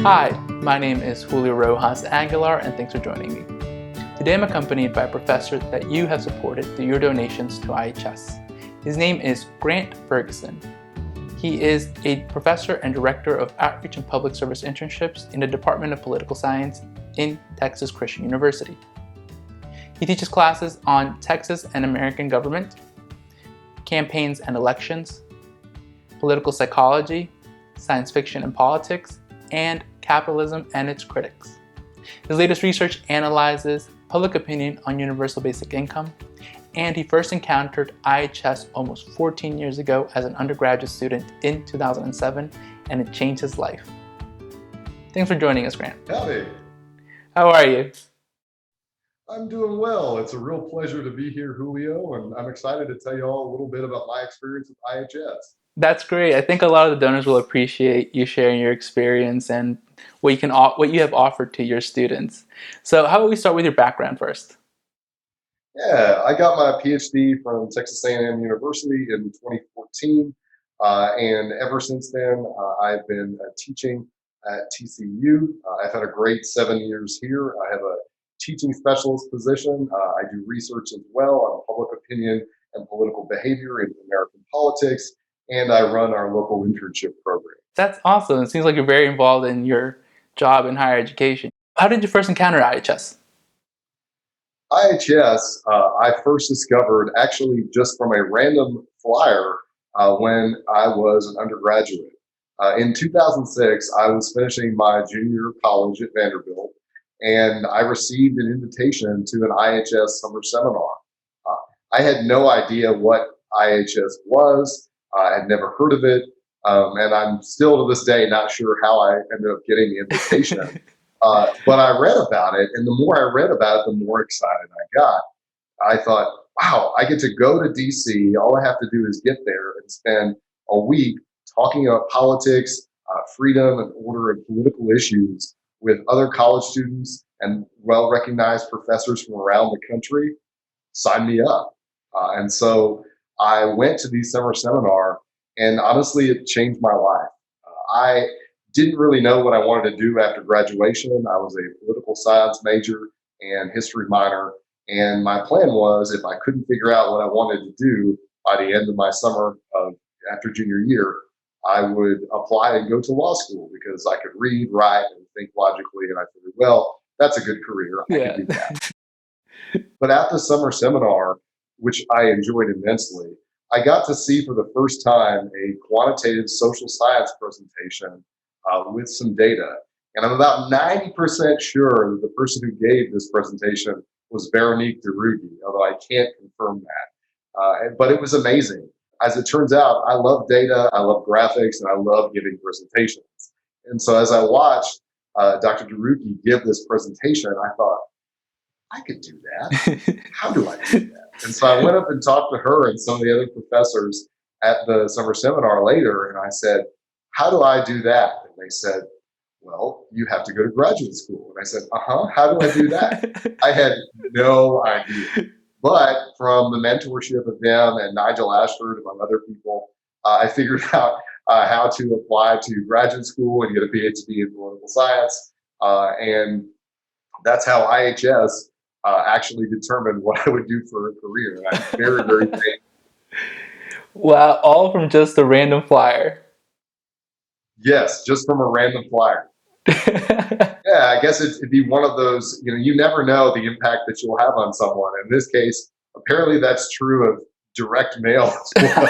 Hi, my name is Julio Rojas Aguilar, and thanks for joining me. Today I'm accompanied by a professor that you have supported through your donations to IHS. His name is Grant Ferguson. He is a professor and director of outreach and public service internships in the Department of Political Science in Texas Christian University. He teaches classes on Texas and American government, campaigns and elections, political psychology, science fiction and politics, and Capitalism and Its Critics. His latest research analyzes public opinion on universal basic income, and he first encountered IHS almost 14 years ago as an undergraduate student in 2007, and it changed his life. Thanks for joining us, Grant. Howdy. How are you? I'm doing well. It's a real pleasure to be here, Julio, and I'm excited to tell you all a little bit about my experience with IHS. That's great. I think a lot of the donors will appreciate you sharing your experience and what you have offered to your students. So how about we start with your background first? Yeah, I got my PhD from Texas A&M University in 2014, and ever since then, I've been teaching at TCU. I've had a great 7 years here. I have a teaching specialist position. I do research as well on public opinion and political behavior in American politics, and I run our local internship program. That's awesome. It seems like you're very involved in your job in higher education. How did you first encounter IHS? IHS, I first discovered actually just from a random flyer when I was an undergraduate. In 2006, I was finishing my junior year of college at Vanderbilt, and I received an invitation to an IHS summer seminar. Uh, I had no idea what IHS was. I had never heard of it, and I'm still to this day not sure how I ended up getting the invitation. But I read about it, and the more I read about it, the more excited I got. I thought, wow, I get to go to DC. All I have to do is get there and spend a week talking about politics, freedom, and order and political issues with other college students and well recognized professors from around the country. Sign me up. And so I went to the summer seminar, and honestly, it changed my life. I didn't really know what I wanted to do after graduation. I was a political science major and history minor. And my plan was if I couldn't figure out what I wanted to do by the end of my summer of after junior year, I would apply and go to law school because I could read, write, and think logically. And I figured, well, that's a good career. I Yeah. could do that. But at the summer seminar, which I enjoyed immensely, I got to see for the first time a quantitative social science presentation with some data. And I'm about 90% sure that the person who gave this presentation was Veronique DeRugi, although I can't confirm that. But it was amazing. As it turns out, I love data, I love graphics, and I love giving presentations. And so as I watched Dr. DeRugi give this presentation, I thought, I could do that. How do I do that? And so I went up and talked to her and some of the other professors at the summer seminar later, and I said, how do I do that? And they said, well, you have to go to graduate school. And I said, how do I do that? I had no idea. But from the mentorship of them and Nigel Ashford, among other people, I figured out how to apply to graduate school and get a PhD in political science. And that's how IHS actually determined what I would do for a career. And I'm very, very thankful. Wow, all from just a random flyer. Yes, just from a random flyer. Yeah, I guess it'd be one of those, you never know the impact that you'll have on someone. In this case, apparently that's true of direct mail as well.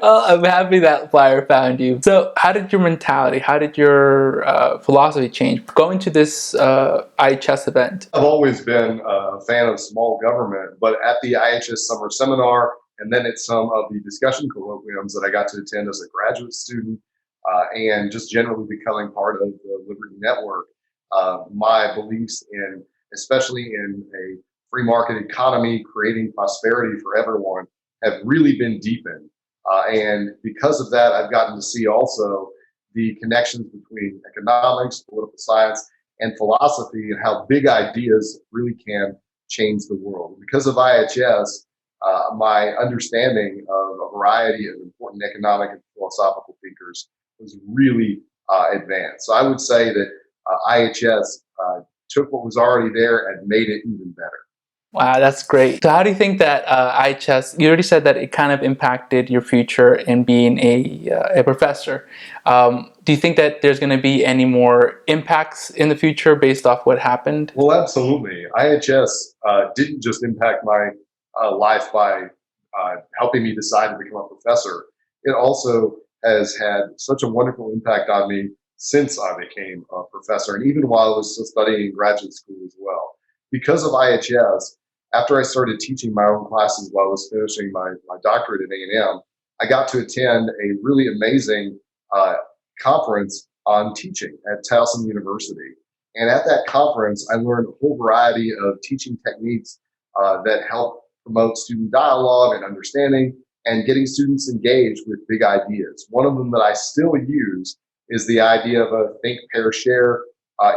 Well, I'm happy that flyer found you. So how did your mentality, how did your philosophy change going to this IHS event? I've always been a fan of small government, but at the IHS summer seminar and then at some of the discussion colloquiums that I got to attend as a graduate student, and just generally becoming part of the Liberty Network, my beliefs in, especially in a free market economy, creating prosperity for everyone, have really been deepened. And because of that, I've gotten to see also the connections between economics, political science, and philosophy, and how big ideas really can change the world. Because of IHS, my understanding of a variety of important economic and philosophical thinkers was really advance. So I would say that IHS took what was already there and made it even better. Wow, that's great. So how do you think that IHS, you already said that it kind of impacted your future in being a professor. Do you think that there's going to be any more impacts in the future based off what happened? Well, absolutely. IHS didn't just impact my life by helping me decide to become a professor. It also has had such a wonderful impact on me since I became a professor, and even while I was still studying in graduate school as well. Because of IHS, after I started teaching my own classes while I was finishing my doctorate at A&M, I got to attend a really amazing uh, conference on teaching at Towson University. And at that conference, I learned a whole variety of teaching techniques that help promote student dialogue and understanding and getting students engaged with big ideas. One of them that I still use is the idea of a think, pair, share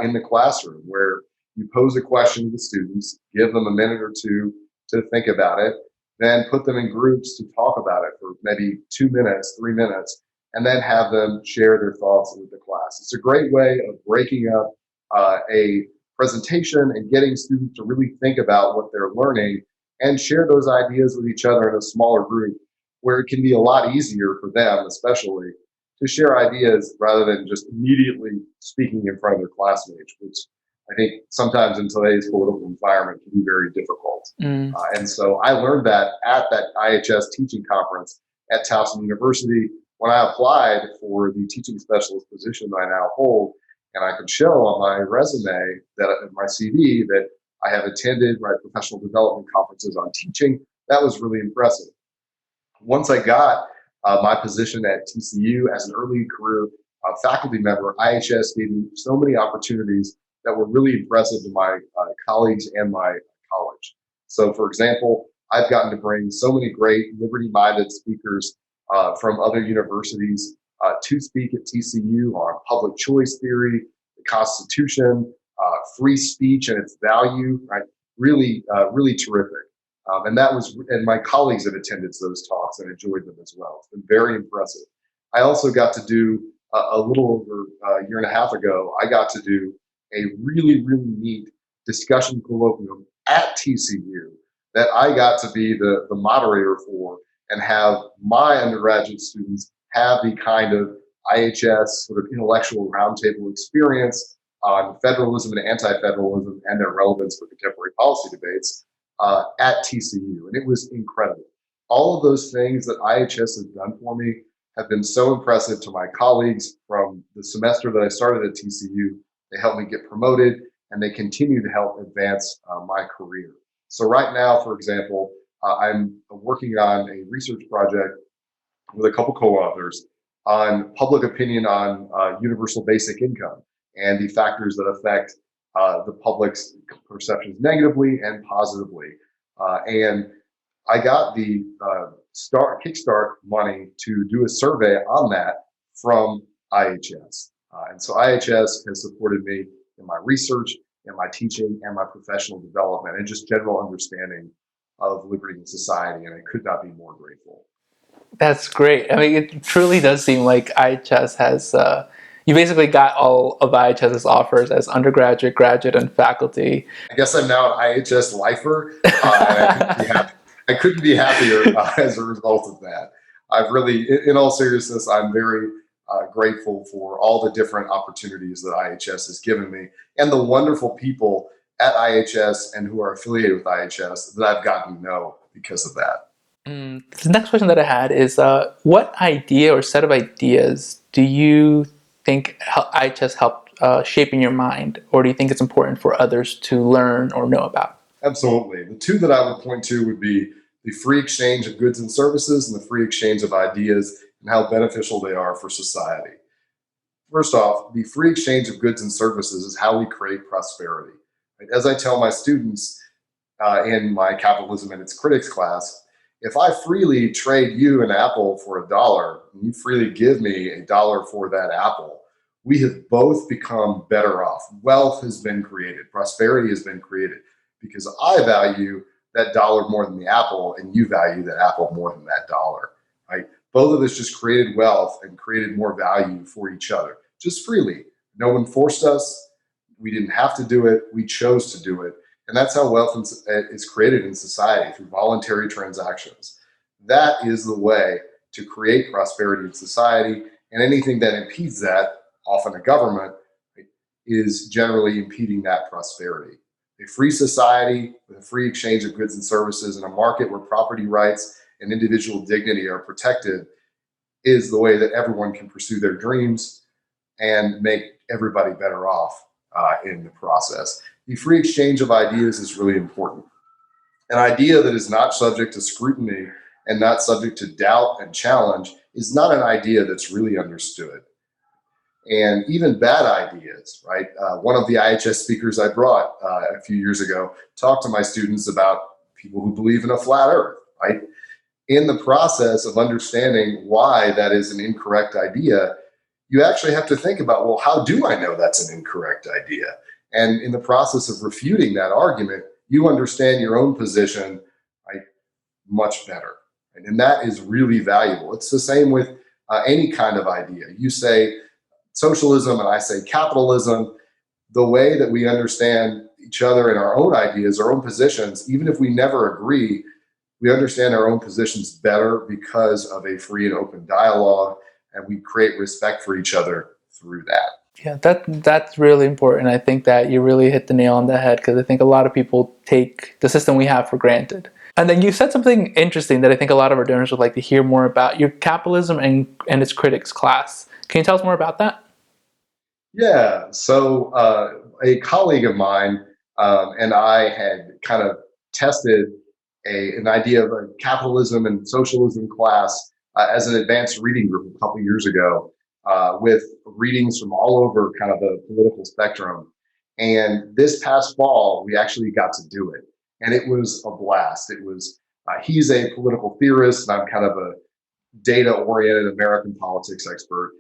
in the classroom, where you pose a question to the students, give them a minute or two to think about it, then put them in groups to talk about it for maybe 2 minutes, 3 minutes, and then have them share their thoughts with the class. It's a great way of breaking up a presentation and getting students to really think about what they're learning and share those ideas with each other in a smaller group, where it can be a lot easier for them, especially, to share ideas rather than just immediately speaking in front of their classmates, which I think sometimes in today's political environment can be very difficult. Mm. And so I learned that at that IHS teaching conference at Towson University when I applied for the teaching specialist position that I now hold. And I could show on my resume, that my CV, that I have attended professional development conferences on teaching. That was really impressive. Once I got my position at TCU as an early career faculty member, IHS gave me so many opportunities that were really impressive to my colleagues and my college. So, for example, I've gotten to bring so many great liberty-minded speakers from other universities to speak at TCU on public choice theory, the Constitution, free speech and its value. Right, really, really terrific. And my colleagues have attended those talks and enjoyed them as well. It's been very impressive. I also got to do a little over a year and a half ago. I got to do a really, really neat discussion colloquium at TCU that I got to be the moderator for, and have my undergraduate students have the kind of IHS sort of intellectual roundtable experience on federalism and anti-federalism and their relevance for contemporary policy debates at TCU. And it was incredible. All of those things that IHS has done for me have been so impressive to my colleagues from the semester that I started at TCU. They helped me get promoted, and they continue to help advance my career. So right now, for example, I'm working on a research project with a couple co-authors on public opinion on universal basic income and the factors that affect the public's perceptions negatively and positively. And I got the Kickstart money to do a survey on that from IHS. And so IHS has supported me in my research, in my teaching, and my professional development, and just general understanding of liberty and society. And I could not be more grateful. That's great. I mean, it truly does seem like IHS has, you basically got all of IHS's offers as undergraduate, graduate, and faculty. I guess I'm now an IHS lifer, and I couldn't be happier as a result of that. I've really, in all seriousness, I'm very grateful for all the different opportunities that IHS has given me, and the wonderful people at IHS and who are affiliated with IHS that I've gotten to know because of that. The next question that I had is, what idea or set of ideas do you think IHS helped shape in your mind, or do you think it's important for others to learn or know about? Absolutely. The two that I would point to would be the free exchange of goods and services and the free exchange of ideas, and how beneficial they are for society. First off, the free exchange of goods and services is how we create prosperity. As I tell my students in my Capitalism and Its Critics class, if I freely trade you an apple for $1 and you freely give me $1 for that apple, we have both become better off. Wealth has been created, prosperity has been created, because I value that dollar more than the apple and you value that apple more than that dollar. Right? Both of us just created wealth and created more value for each other. just freely. No one forced us. We didn't have to do it. We chose to do it. And that's how wealth is created in society, through voluntary transactions. That is the way to create prosperity in society. And anything that impedes that, often a government, is generally impeding that prosperity. A free society with a free exchange of goods and services in a market where property rights and individual dignity are protected is the way that everyone can pursue their dreams and make everybody better off in the process. The free exchange of ideas is really important. An idea that is not subject to scrutiny and not subject to doubt and challenge is not an idea that's really understood. And even bad ideas, right? One of the IHS speakers I brought a few years ago talked to my students about people who believe in a flat earth, right? In the process of understanding why that is an incorrect idea, you actually have to think about, well, how do I know that's an incorrect idea? And in the process of refuting that argument, you understand your own position, right, much better. And that is really valuable. It's the same with any kind of idea. You say socialism and I say capitalism. The way that we understand each other and our own ideas, our own positions, even if we never agree, we understand our own positions better because of a free and open dialogue, and we create respect for each other through that. Yeah, that's really important. I think that you really hit the nail on the head, because I think a lot of people take the system we have for granted. And then you said something interesting that I think a lot of our donors would like to hear more about: your Capitalism and Its Critics class. Can you tell us more about that? Yeah, so a colleague of mine and I had kind of tested an idea of a capitalism and socialism class as an advanced reading group a couple years ago, with readings from all over kind of the political spectrum. And this past fall, we actually got to do it. And it was a blast. It was, he's a political theorist, and I'm kind of a data oriented American politics expert.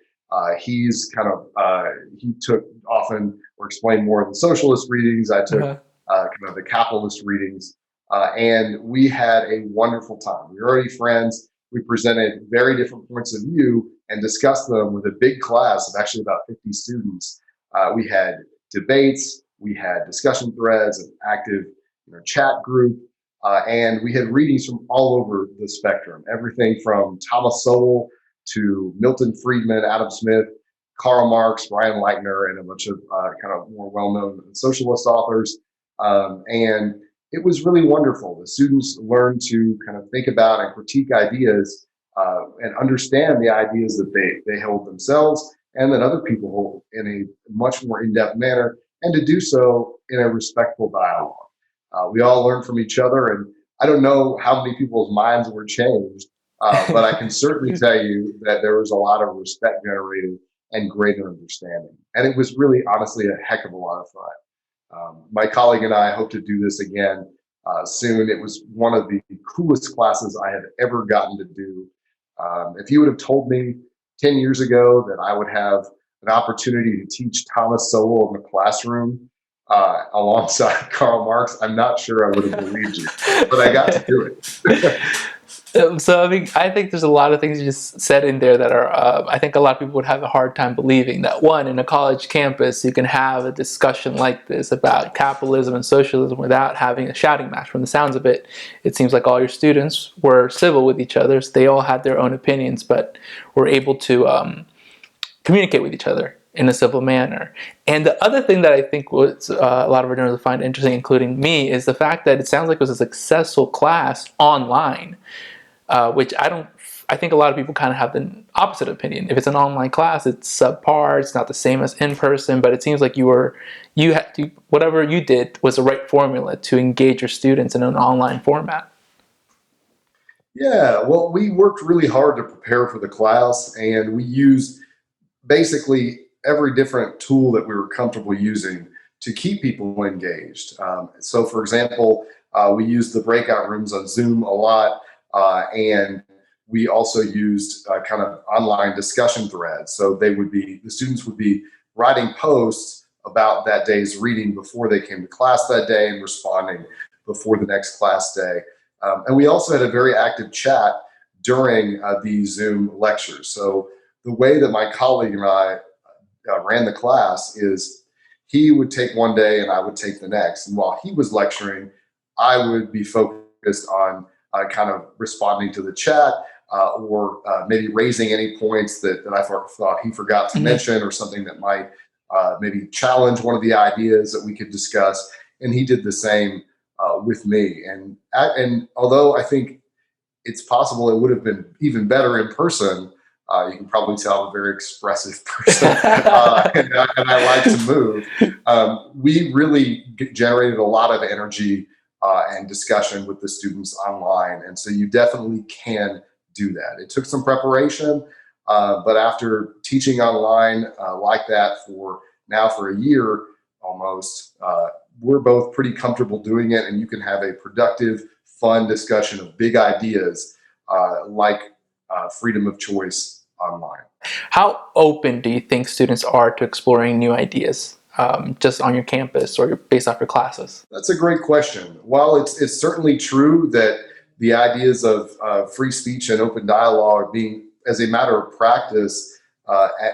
He's kind of, he took often or explained more of the socialist readings. I took kind of the capitalist readings. And we had a wonderful time. We were already friends. We presented very different points of view and discussed them with a big class of actually about 50 students. We had debates, we had discussion threads, an active chat group, and we had readings from all over the spectrum, everything from Thomas Sowell to Milton Friedman, Adam Smith, Karl Marx, Brian Leitner, and a bunch of kind of more well-known socialist authors. And it was really wonderful. The students learned to kind of think about and critique ideas and understand the ideas that they held themselves and that other people hold in a much more in-depth manner, and to do so in a respectful dialogue. We all learn from each other, and I don't know how many people's minds were changed, but I can certainly tell you that there was a lot of respect generated and greater understanding. And it was really, honestly, a heck of a lot of fun. My colleague and I hope to do this again soon. It was one of the coolest classes I have ever gotten to do. If you would have told me 10 years ago that I would have an opportunity to teach Thomas Sowell in the classroom alongside Karl Marx, I'm not sure I would have believed you, but I got to do it. So, I mean, I think there's a lot of things you just said in there that are, I think a lot of people would have a hard time believing that, one, in a college campus, you can have a discussion like this about capitalism and socialism without having a shouting match. From the sounds of it, it seems like all your students were civil with each other. So they all had their own opinions, but were able to communicate with each other in a civil manner. And the other thing that I think was a lot of our donors find interesting, including me, is the fact that it sounds like it was a successful class online. Which I think a lot of people kind of have the opposite opinion. If it's an online class, it's subpar, it's not the same as in person, but it seems like whatever you did was the right formula to engage your students in an online format. Yeah, well, we worked really hard to prepare for the class, and we used basically every different tool that we were comfortable using to keep people engaged. So, for example, we used the breakout rooms on Zoom a lot. And we also used kind of online discussion threads. So the students would be writing posts about that day's reading before they came to class that day and responding before the next class day. And we also had a very active chat during the Zoom lectures. So the way that my colleague and I ran the class is he would take one day and I would take the next. And while he was lecturing, I would be focused on kind of responding to the chat or maybe raising any points that I thought he forgot to mention, or something that might maybe challenge one of the ideas that we could discuss. And he did the same with me. And although I think it's possible it would have been even better in person, you can probably tell I'm a very expressive person, and I like to move. We really generated a lot of energy and discussion with the students online, and so you definitely can do that. It took some preparation, but after teaching online like that for a year almost, we're both pretty comfortable doing it, and you can have a productive, fun discussion of big ideas like freedom of choice online. How open do you think students are to exploring new ideas, just on your campus or based off your classes? That's a great question. While it's certainly true that the ideas of free speech and open dialogue being, as a matter of practice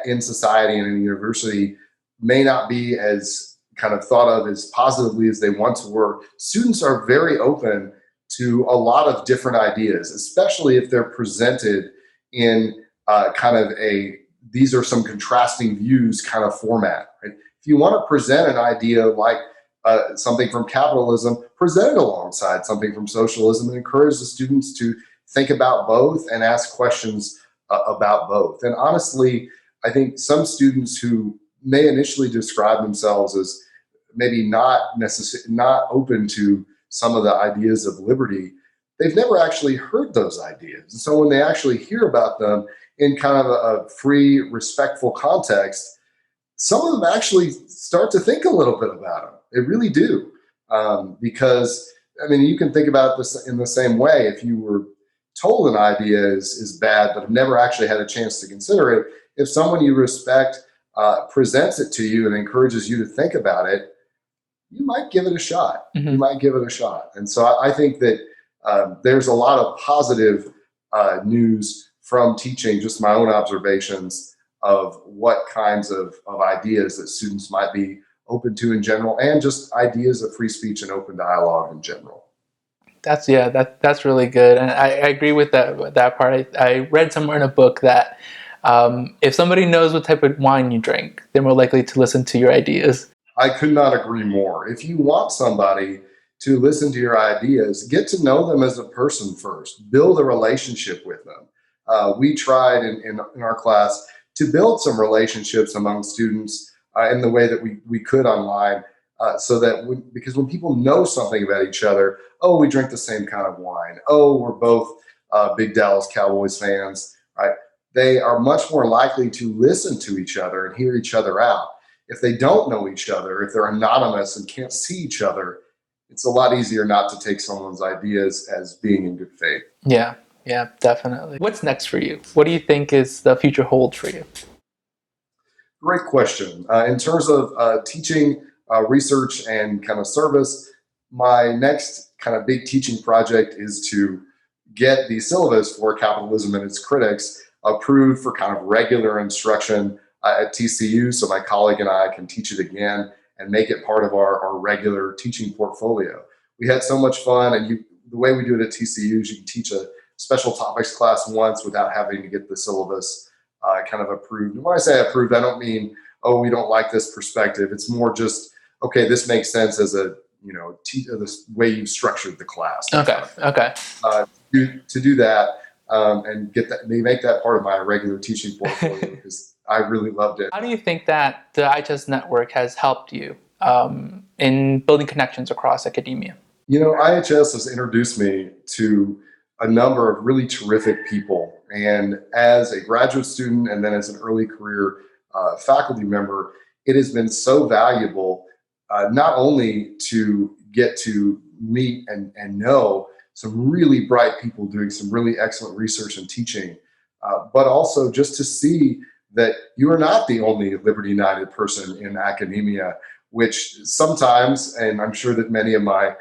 in society and in university, may not be as kind of thought of as positively as they once were, students are very open to a lot of different ideas, especially if they're presented in kind of these are some contrasting views kind of format. Right? If you want to present an idea like something from capitalism, present it alongside something from socialism, and encourage the students to think about both and ask questions about both. And honestly, I think some students who may initially describe themselves as maybe not open to some of the ideas of liberty, they've never actually heard those ideas. And so when they actually hear about them in kind of a free, respectful context, some of them actually start to think a little bit about them. They really do. Because, I mean, you can think about this in the same way. If you were told an idea is bad, but have never actually had a chance to consider it, if someone you respect presents it to you and encourages you to think about it, you might give it a shot. Mm-hmm. You might give it a shot. And so I think that there's a lot of positive news from teaching, just my own observations of what kinds of ideas that students might be open to in general, and just ideas of free speech and open dialogue in general. That's really good, and I agree with that part. I read somewhere in a book that if somebody knows what type of wine you drink, they're more likely to listen to your ideas. I could not agree more. If you want somebody to listen to your ideas, get to know them as a person first. Build a relationship with them. We tried in our class to build some relationships among students in the way that we could online, so that because when people know something about each other, oh, we drink the same kind of wine, oh, we're both big Dallas Cowboys fans, right? They are much more likely to listen to each other and hear each other out. If they don't know each other, if they're anonymous and can't see each other, it's a lot easier not to take someone's ideas as being in good faith. Yeah, definitely. What's next for you? What do you think is the future holds for you? Great question. In terms of teaching, research, and kind of service, my next kind of big teaching project is to get the syllabus for Capitalism and Its Critics approved for kind of regular instruction at TCU, so my colleague and I can teach it again and make it part of our regular teaching portfolio. We had so much fun, and the way we do it at TCU is you can teach a special topics class once without having to get the syllabus kind of approved. And when I say approved, I don't mean, oh, we don't like this perspective. It's more just, okay, this makes sense as a, this way you've structured the class. Okay. To do that and get that, they make that part of my regular teaching portfolio because I really loved it. How do you think that the IHS network has helped you in building connections across academia? IHS has introduced me to a number of really terrific people. And as a graduate student and then as an early career faculty member, it has been so valuable not only to get to meet and know some really bright people doing some really excellent research and teaching, but also just to see that you are not the only liberty-minded person in academia, which sometimes, and I'm sure that many of my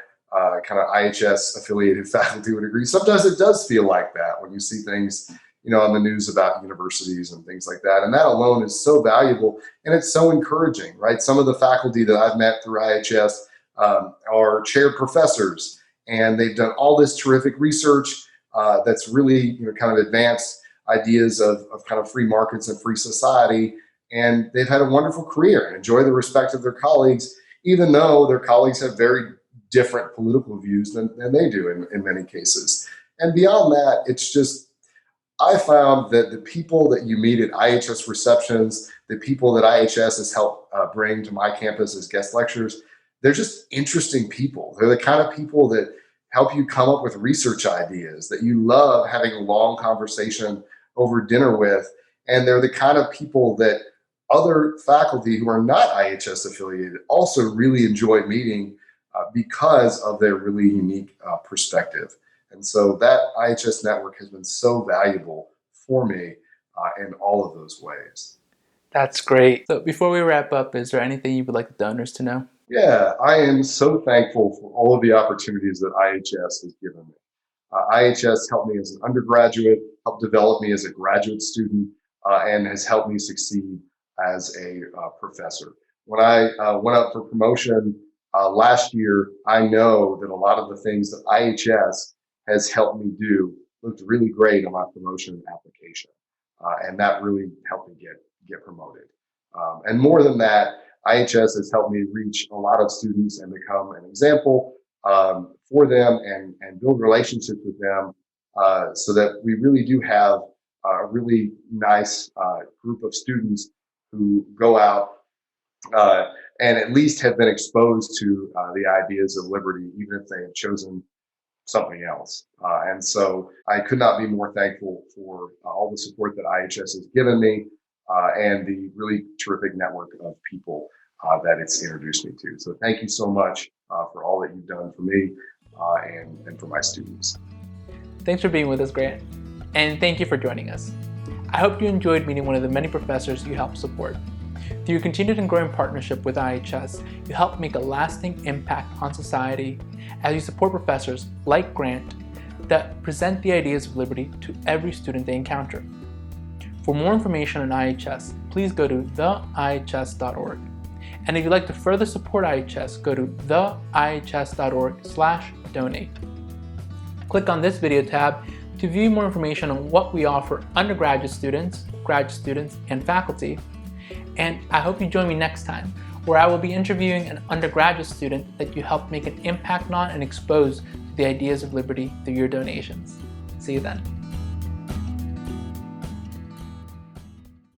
kind of IHS affiliated faculty would agree, sometimes it does feel like that when you see things, on the news about universities and things like that. And that alone is so valuable, and it's so encouraging, right? Some of the faculty that I've met through IHS are chaired professors, and they've done all this terrific research that's really kind of advanced ideas of kind of free markets and free society. And they've had a wonderful career and enjoy the respect of their colleagues, even though their colleagues have very different political views than they do in many cases. And beyond that, it's just, I found that the people that you meet at IHS receptions, the people that IHS has helped bring to my campus as guest lecturers, they're just interesting people. They're the kind of people that help you come up with research ideas, that you love having a long conversation over dinner with. And they're the kind of people that other faculty who are not IHS affiliated also really enjoy meeting because of their really unique perspective. And so that IHS network has been so valuable for me in all of those ways. That's great. So before we wrap up, is there anything you would like the donors to know? Yeah, I am so thankful for all of the opportunities that IHS has given me. IHS helped me as an undergraduate, helped develop me as a graduate student, and has helped me succeed as a professor. When I went up for promotion last year, I know that a lot of the things that IHS has helped me do looked really great on my promotion application. And that really helped me get promoted. And more than that, IHS has helped me reach a lot of students and become an example for them and build relationships with them so that we really do have a really nice group of students who go out and at least have been exposed to the ideas of liberty, even if they have chosen something else. And so I could not be more thankful for all the support that IHS has given me and the really terrific network of people that it's introduced me to. So thank you so much for all that you've done for me and for my students. Thanks for being with us, Grant. And thank you for joining us. I hope you enjoyed meeting one of the many professors you help support. Through your continued and growing partnership with IHS, you help make a lasting impact on society as you support professors like Grant that present the ideas of liberty to every student they encounter. For more information on IHS, please go to theihs.org. And if you'd like to further support IHS, go to theihs.org/donate. Click on this video tab to view more information on what we offer undergraduate students, graduate students, and faculty. And I hope you join me next time, where I will be interviewing an undergraduate student that you helped make an impact on and expose to the ideas of liberty through your donations. See you then.